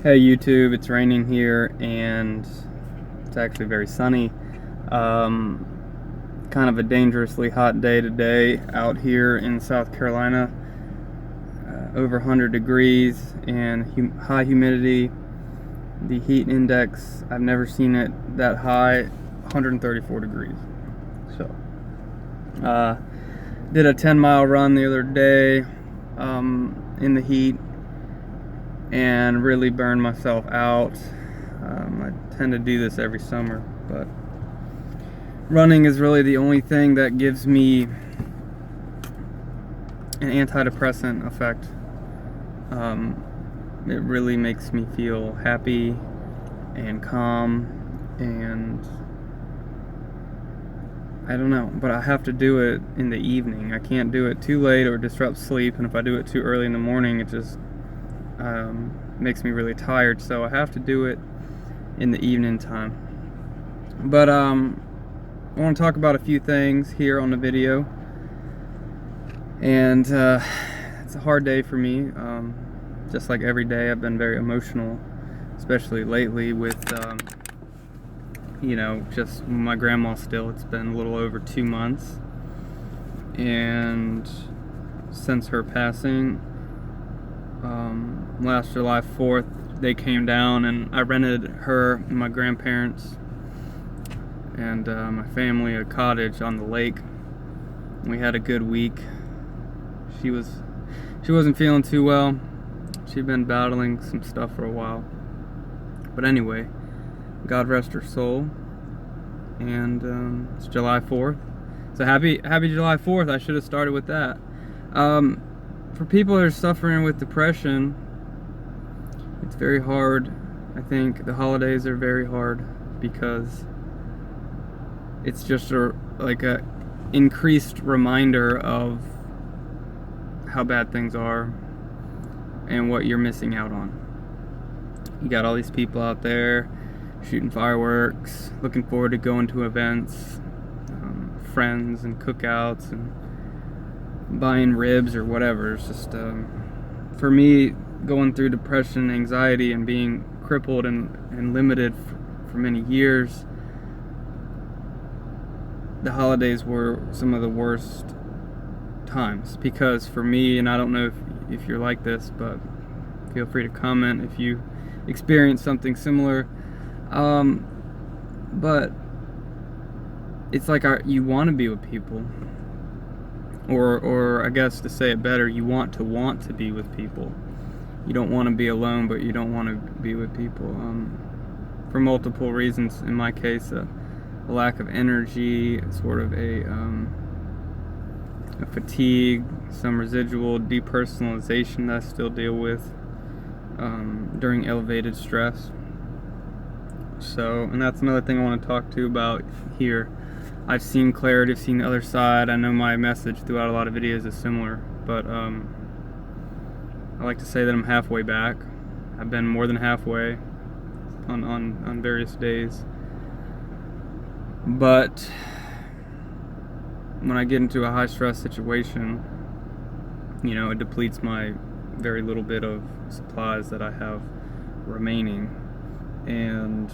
Hey YouTube, it's raining here and it's actually very sunny. Kind of a dangerously hot day today out here in South Carolina. Over 100 degrees and high humidity. The heat index, I've never seen it that high, 134 degrees. So, did a 10-mile run the other day in the heat and really burned myself out. I tend to do this every summer, but running is really the only thing that gives me an antidepressant effect. It really makes me feel happy and calm, and I don't know, but I have to do it in the evening. I can't do it too late or disrupt sleep, and if I do it too early in the morning, it just makes me really tired, so I have to do it in the evening time. But I want to talk about a few things here on the video, and it's a hard day for me. Just like every day, I've been very emotional, especially lately with just my grandma still. It's been a little over 2 months, and since her passing, last July 4th, they came down and I rented her and my grandparents and my family a cottage on the lake. We had a good week. She wasn't feeling too well. She'd been battling some stuff for a while. But anyway, God rest her soul. And it's July 4th. So happy July 4th. I should have started with that. For people that are suffering with depression, it's very hard. I think the holidays are very hard because it's just a increased reminder of how bad things are and what you're missing out on. You got all these people out there shooting fireworks, looking forward to going to events, friends and cookouts and buying ribs or whatever. It's just for me, going through depression, anxiety, and being crippled and limited for many years, the holidays were some of the worst times. Because for me, and I don't know if you're like this, but feel free to comment if you experience something similar. But it's like you want to be with people, or I guess to say it better, you want to be with people. You don't want to be alone, but you don't want to be with people for multiple reasons. In my case, a lack of energy, sort of a fatigue, some residual depersonalization that I still deal with during elevated stress. So, and that's another thing I want to talk to you about here. I've seen clarity, I've seen the other side. I know my message throughout a lot of videos is similar, but I like to say that I'm halfway back. I've been more than halfway on various days. But when I get into a high stress situation, it depletes my very little bit of supplies that I have remaining. And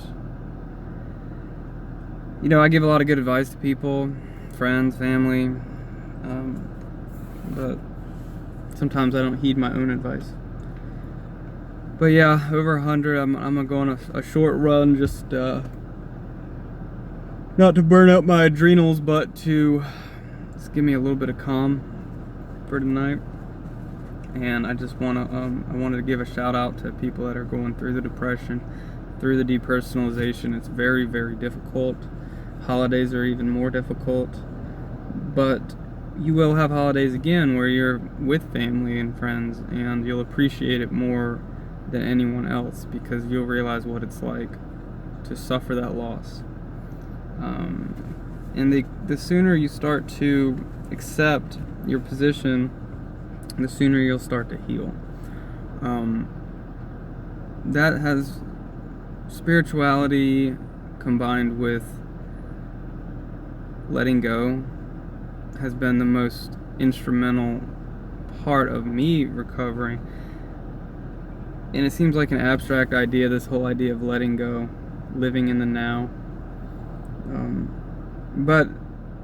I give a lot of good advice to people, friends, family, but sometimes I don't heed my own advice. But yeah, over 100. I'm gonna go on a short run, just not to burn out my adrenals, but to just give me a little bit of calm for tonight. And I just wanna I wanted to give a shout out to people that are going through the depression, through the depersonalization. It's very, very difficult. Holidays are even more difficult, but you will have holidays again where you're with family and friends, and you'll appreciate it more than anyone else because you'll realize what it's like to suffer that loss. And the sooner you start to accept your position, the sooner you'll start to heal. That has spirituality combined with letting go has been the most instrumental part of me recovering. And it seems like an abstract idea, this whole idea of letting go, living in the now. But,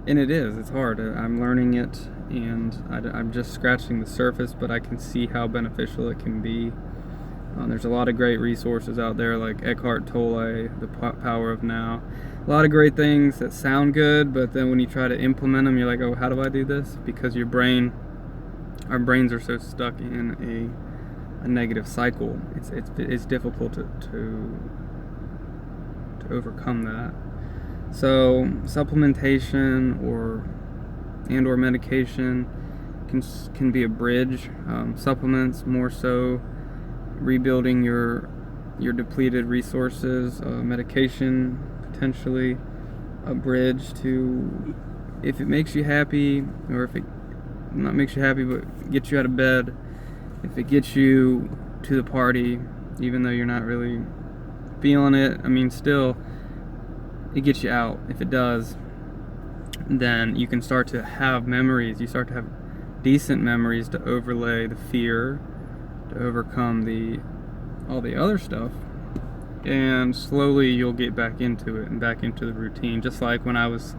and it is, it's hard. I'm learning it, and I'm just scratching the surface, but I can see how beneficial it can be. There's a lot of great resources out there like Eckhart Tolle, The Power of Now. A lot of great things that sound good, but then when you try to implement them, you're like, oh, how do I do this? Because our brains are so stuck in a negative cycle. It's difficult to overcome that. So supplementation or medication can be a bridge. Supplements more so rebuilding your depleted resources. Medication potentially a bridge to, if it makes you happy, or if it not makes you happy but gets you out of bed, if it gets you to the party even though you're not really feeling it, I mean, still it gets you out. If it does, then you can start to have memories. You start to have decent memories to overlay the fear, to overcome all the other stuff, and slowly you'll get back into it and back into the routine. Just like when I was,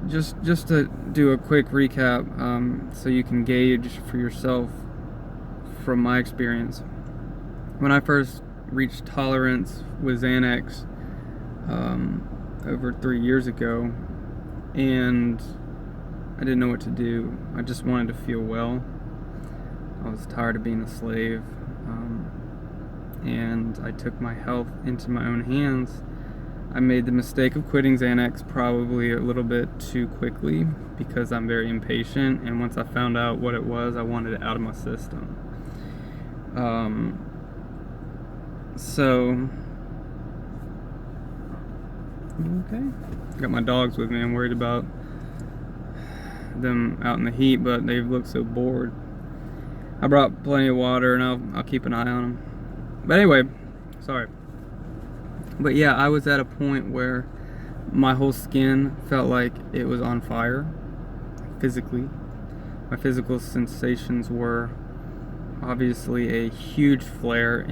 just to do a quick recap, so you can gauge for yourself from my experience. When I first reached tolerance with Xanax over 3 years ago, and I didn't know what to do. I just wanted to feel well. I was tired of being a slave, and I took my health into my own hands. I made the mistake of quitting Xanax probably a little bit too quickly because I'm very impatient, and once I found out what it was, I wanted it out of my system. So, okay. Got my dogs with me. I'm worried about them out in the heat, but they look so bored. I brought plenty of water, and I'll keep an eye on them. But anyway, sorry. But yeah, I was at a point where my whole skin felt like it was on fire, physically. My physical sensations were obviously a huge flare,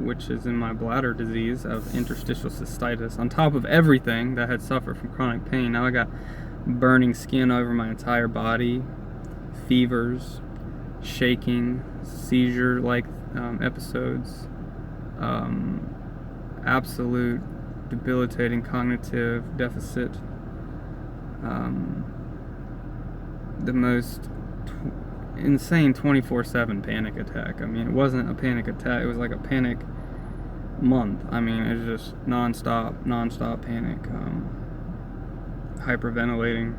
which is in my bladder disease of interstitial cystitis. On top of everything that I had suffered from chronic pain, now I got burning skin over my entire body, fevers, shaking, seizure-like episodes, absolute debilitating cognitive deficit, the most insane 24/7 panic attack. I mean, it wasn't a panic attack, it was like a panic month. I mean, it was just non-stop panic, hyperventilating.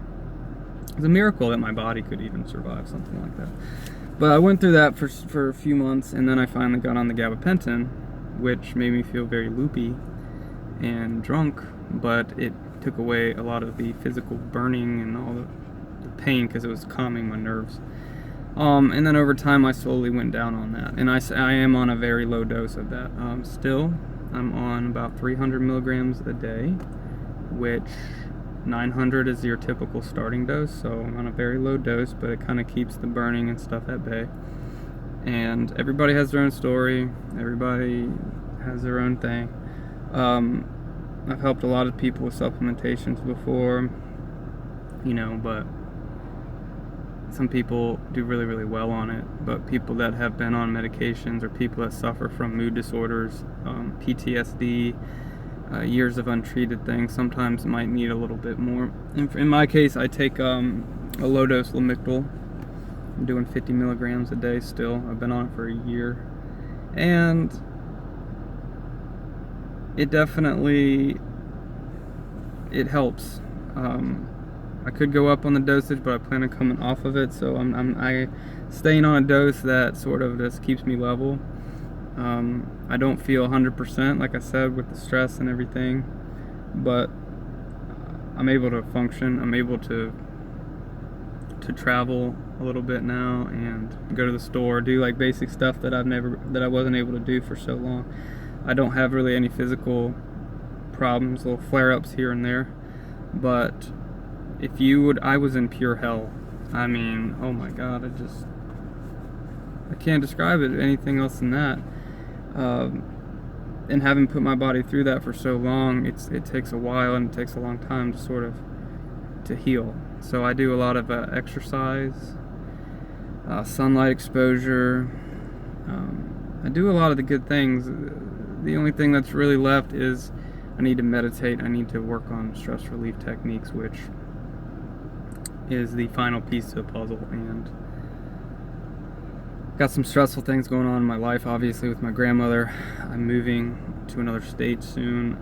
It's a miracle that my body could even survive something like that. But I went through that for a few months, and then I finally got on the gabapentin, which made me feel very loopy and drunk, but it took away a lot of the physical burning and all the pain because it was calming my nerves. And then over time I slowly went down on that, and I am on a very low dose of that. Still, I'm on about 300 milligrams a day, which 900 is your typical starting dose, so I'm on a very low dose, but it kind of keeps the burning and stuff at bay. And everybody has their own story, everybody has their own thing. I've helped a lot of people with supplementations before, but some people do really, really well on it. But people that have been on medications, or people that suffer from mood disorders, PTSD, years of untreated things, sometimes might need a little bit more. In my case, I take a low dose Lamictal. I'm doing 50 milligrams a day still. I've been on it for a year, and it definitely helps. I could go up on the dosage, but I plan on coming off of it, so I'm staying on a dose that sort of just keeps me level. I don't feel 100%, like I said, with the stress and everything, but I'm able to function. I'm able to travel a little bit now and go to the store, do like basic stuff that I wasn't able to do for so long. I don't have really any physical problems, little flare-ups here and there, but I was in pure hell. I mean, oh my God, I can't describe it anything else than that. And having put my body through that for so long, it takes a while and it takes a long time to sort of to heal. So I do a lot of exercise, sunlight exposure. I do a lot of the good things. The only thing that's really left is I need to meditate. I need to work on stress relief techniques, which is the final piece to the puzzle. And got some stressful things going on in my life, obviously, with my grandmother. I'm moving to another state soon,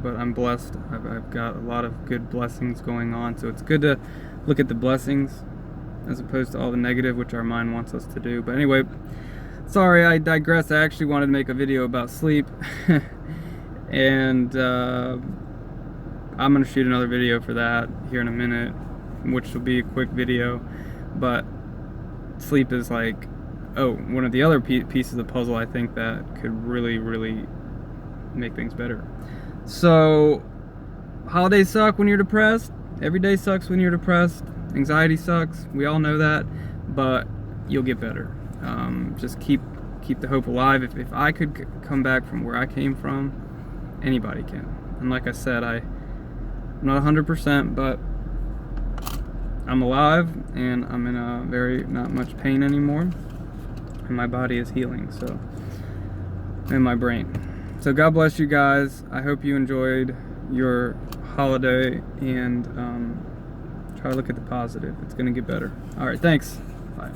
but I'm blessed. I've got a lot of good blessings going on, so it's good to look at the blessings as opposed to all the negative, which our mind wants us to do. But anyway, sorry, I digress. I actually wanted to make a video about sleep, and I'm going to shoot another video for that here in a minute, which will be a quick video. But sleep is like, one of the other pieces of the puzzle I think that could really, really make things better. So, holidays suck when you're depressed. Every day sucks when you're depressed. Anxiety sucks. We all know that, but you'll get better. Just keep the hope alive. If I could come back from where I came from, anybody can. And like I said, I'm not 100%, but I'm alive and I'm in a not much pain anymore. And my body is healing, so, and my brain. So God bless you guys. I hope you enjoyed your holiday, and try to look at the positive. It's gonna get better. All right, thanks. Bye.